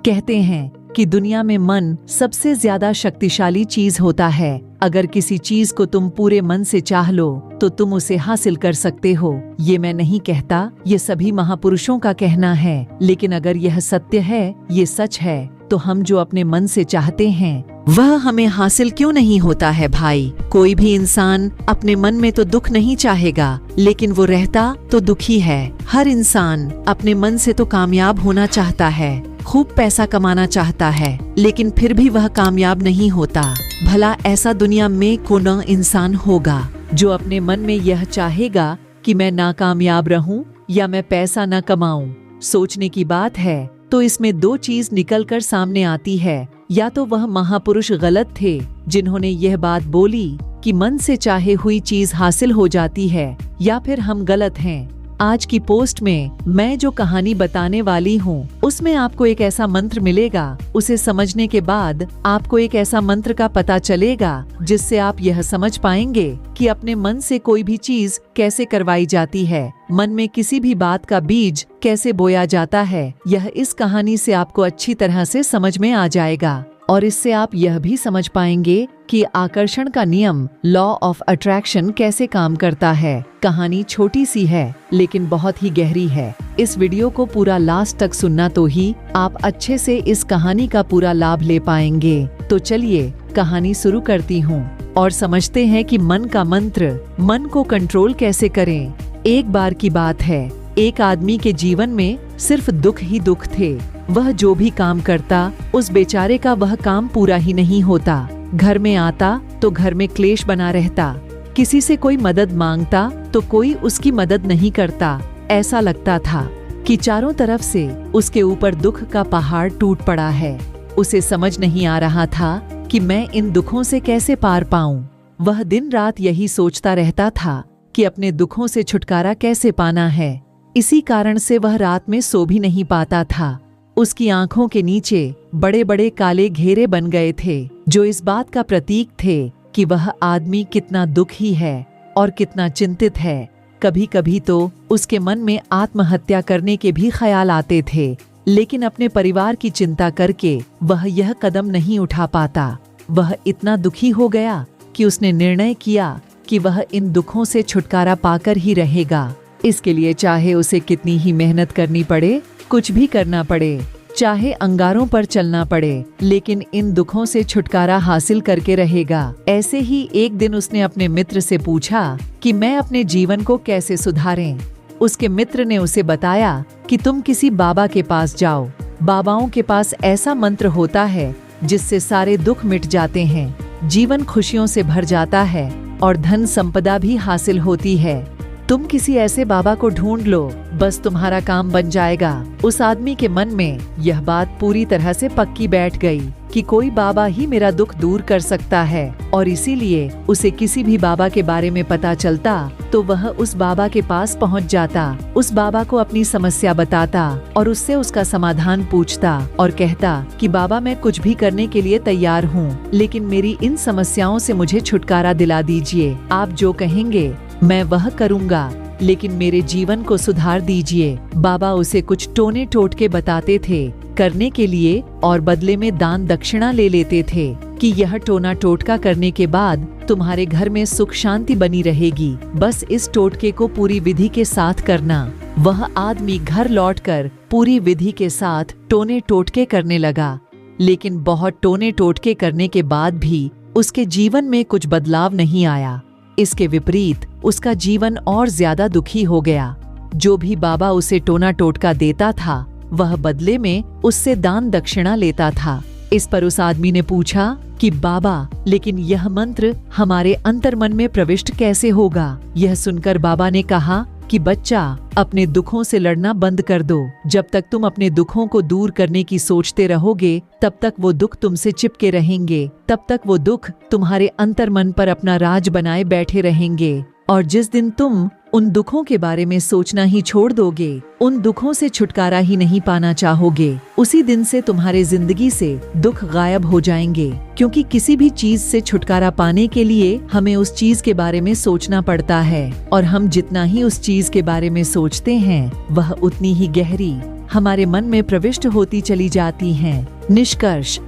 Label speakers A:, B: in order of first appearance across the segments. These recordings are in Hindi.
A: कहते हैं कि दुनिया में मन सबसे ज्यादा शक्तिशाली चीज होता है। अगर किसी चीज को तुम पूरे मन से चाह लो तो तुम उसे हासिल कर सकते हो। ये मैं नहीं कहता, ये सभी महापुरुषों का कहना है। लेकिन अगर यह सत्य है, ये सच है, तो हम जो अपने मन से चाहते हैं वह हमें हासिल क्यों नहीं होता है भाई। कोई भी इंसान अपने मन में तो दुख नहीं चाहेगा, लेकिन वो रहता तो दुखी है। हर इंसान अपने मन से तो कामयाब होना चाहता है, खूब पैसा कमाना चाहता है, लेकिन फिर भी वह कामयाब नहीं होता। भला ऐसा दुनिया में कौन इंसान होगा जो अपने मन में यह चाहेगा कि मैं नाकामयाब रहूं या मैं पैसा न कमाऊं। सोचने की बात है तो इसमें दो चीज निकल कर सामने आती है। या तो वह महापुरुष गलत थे जिन्होंने यह बात बोली कि मन से चाहे हुई चीज हासिल हो जाती है, या फिर हम गलत हैं। आज की पोस्ट में मैं जो कहानी बताने वाली हूँ उसमें आपको एक ऐसा मंत्र मिलेगा। उसे समझने के बाद आपको एक ऐसा मंत्र का पता चलेगा जिससे आप यह समझ पाएंगे कि अपने मन से कोई भी चीज कैसे करवाई जाती है, मन में किसी भी बात का बीज कैसे बोया जाता है। यह इस कहानी से आपको अच्छी तरह से समझ में आ जाएगा और इससे आप यह भी समझ पाएंगे कि आकर्षण का नियम लॉ ऑफ अट्रैक्शन कैसे काम करता है। कहानी छोटी सी है लेकिन बहुत ही गहरी है। इस वीडियो को पूरा लास्ट तक सुनना तो ही आप अच्छे से इस कहानी का पूरा लाभ ले पाएंगे। तो चलिए कहानी शुरू करती हूँ और समझते हैं कि मन का मंत्र, मन को कंट्रोल कैसे करें। एक बार की बात है, एक आदमी के जीवन में सिर्फ दुख ही दुख थे। वह जो भी काम करता उस बेचारे का वह काम पूरा ही नहीं होता। घर में आता तो घर में क्लेश बना रहता, किसी से कोई मदद मांगता तो कोई उसकी मदद नहीं करता। ऐसा लगता था कि चारों तरफ से उसके ऊपर दुख का पहाड़ टूट पड़ा है। उसे समझ नहीं आ रहा था कि मैं इन दुखों से कैसे पार पाऊं। वह दिन रात यही सोचता रहता था कि अपने दुखों से छुटकारा कैसे पाना है। इसी कारण से वह रात में सो भी नहीं पाता था। उसकी आंखों के नीचे बड़े बड़े काले घेरे बन गए थे, जो इस बात का प्रतीक थे कि वह आदमी कितना दुखी है और कितना चिंतित है। कभी कभी तो उसके मन में आत्महत्या करने के भी ख्याल आते थे, लेकिन अपने परिवार की चिंता करके वह यह कदम नहीं उठा पाता। वह इतना दुखी हो गया कि उसने निर्णय किया कि वह इन दुखों से छुटकारा पाकर ही रहेगा। इसके लिए चाहे उसे कितनी ही मेहनत करनी पड़े, कुछ भी करना पड़े, चाहे अंगारों पर चलना पड़े, लेकिन इन दुखों से छुटकारा हासिल करके रहेगा। ऐसे ही एक दिन उसने अपने मित्र से पूछा कि मैं अपने जीवन को कैसे सुधारें। उसके मित्र ने उसे बताया कि तुम किसी बाबा के पास जाओ। बाबाओं के पास ऐसा मंत्र होता है जिससे सारे दुख मिट जाते हैं, जीवन खुशियों से भर जाता है और धन संपदा भी हासिल होती है। तुम किसी ऐसे बाबा को ढूंढ लो, बस तुम्हारा काम बन जाएगा। उस आदमी के मन में यह बात पूरी तरह से पक्की बैठ गई कि कोई बाबा ही मेरा दुख दूर कर सकता है, और इसीलिए उसे किसी भी बाबा के बारे में पता चलता तो वह उस बाबा के पास पहुंच जाता, उस बाबा को अपनी समस्या बताता और उससे उसका समाधान पूछता और कहता कि बाबा मैं कुछ भी करने के लिए तैयार हूँ, लेकिन मेरी इन समस्याओं से मुझे छुटकारा दिला दीजिए। आप जो कहेंगे मैं वह करूँगा, लेकिन मेरे जीवन को सुधार दीजिए। बाबा उसे कुछ टोने टोटके बताते थे करने के लिए और बदले में दान दक्षिणा ले लेते थे कि यह टोना टोटका करने के बाद तुम्हारे घर में सुख शांति बनी रहेगी, बस इस टोटके को पूरी विधि के साथ करना। वह आदमी घर लौटकर पूरी विधि के साथ टोने टोटके करने लगा, लेकिन बहुत टोने टोटके करने के बाद भी उसके जीवन में कुछ बदलाव नहीं आया। इसके विपरीत उसका जीवन और ज्यादा दुखी हो गया। जो भी बाबा उसे टोना टोटका देता था वह बदले में उससे दान दक्षिणा लेता था। इस पर उस आदमी ने पूछा कि बाबा, लेकिन यह मंत्र हमारे अंतर्मन में प्रविष्ट कैसे होगा? यह सुनकर बाबा ने कहा कि बच्चा, अपने दुखों से लड़ना बंद कर दो। जब तक तुम अपने दुखों को दूर करने की सोचते रहोगे तब तक वो दुख तुमसे चिपके रहेंगे, तब तक वो दुख तुम्हारे अंतर्मन पर अपना राज बनाए बैठे रहेंगे। और जिस दिन तुम उन दुखों के बारे में सोचना ही छोड़ दोगे, उन दुखों से छुटकारा ही नहीं पाना चाहोगे, उसी दिन से तुम्हारे जिंदगी से दुख गायब हो जाएंगे। क्योंकि किसी भी चीज से छुटकारा पाने के लिए हमें उस चीज के बारे में सोचना पड़ता है, और हम जितना ही उस चीज के बारे में सोचते हैं वह उतनी ही गहरी हमारे मन में प्रविष्ट होती चली जाती हैं। निष्कर्ष,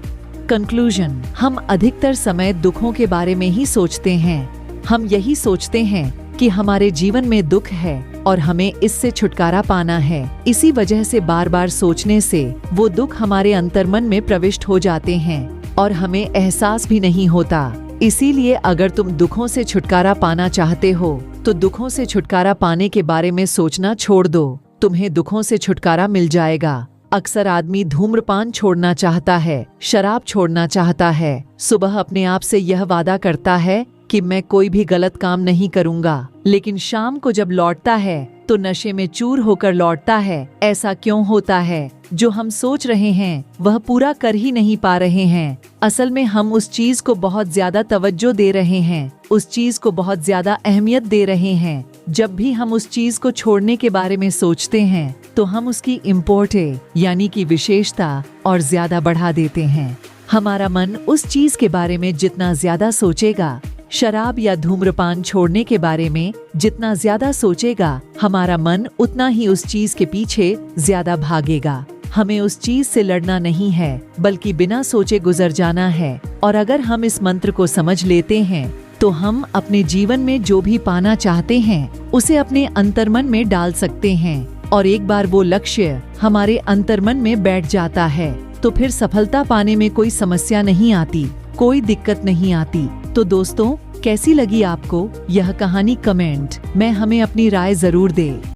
A: कंक्लूजन, हम अधिकतर समय दुखों के बारे में ही सोचते हैं। हम यही सोचते हैं कि हमारे जीवन में दुख है और हमें इससे छुटकारा पाना है। इसी वजह से बार बार सोचने से वो दुख हमारे अंतर्मन में प्रविष्ट हो जाते हैं और हमें एहसास भी नहीं होता। इसीलिए अगर तुम दुखों से छुटकारा पाना चाहते हो तो दुखों से छुटकारा पाने के बारे में सोचना छोड़ दो, तुम्हें दुखों से छुटकारा मिल जाएगा। अक्सर आदमी धूम्रपान छोड़ना चाहता है, शराब छोड़ना चाहता है, सुबह अपने आप से यह वादा करता है कि मैं कोई भी गलत काम नहीं करूंगा, लेकिन शाम को जब लौटता है तो नशे में चूर होकर लौटता है। ऐसा क्यों होता है? जो हम सोच रहे हैं वह पूरा कर ही नहीं पा रहे हैं। असल में हम उस चीज को बहुत ज्यादा तवज्जो दे रहे हैं, उस चीज को बहुत ज्यादा अहमियत दे रहे हैं। जब भी हम उस चीज को छोड़ने के बारे में सोचते हैं तो हम उसकी इम्पोर्टे यानी कि विशेषता और ज्यादा बढ़ा देते हैं। हमारा मन उस चीज के बारे में जितना ज्यादा सोचेगा, शराब या धूम्रपान छोड़ने के बारे में जितना ज्यादा सोचेगा, हमारा मन उतना ही उस चीज के पीछे ज्यादा भागेगा। हमें उस चीज से लड़ना नहीं है, बल्कि बिना सोचे गुजर जाना है। और अगर हम इस मंत्र को समझ लेते हैं तो हम अपने जीवन में जो भी पाना चाहते हैं उसे अपने अंतर्मन में डाल सकते हैं। और एक बार वो लक्ष्य हमारे अंतर्मन में बैठ जाता है तो फिर सफलता पाने में कोई समस्या नहीं आती, कोई दिक्कत नहीं आती। तो दोस्तों, कैसी लगी आपको यह कहानी? कमेंट में हमें अपनी राय जरूर दें।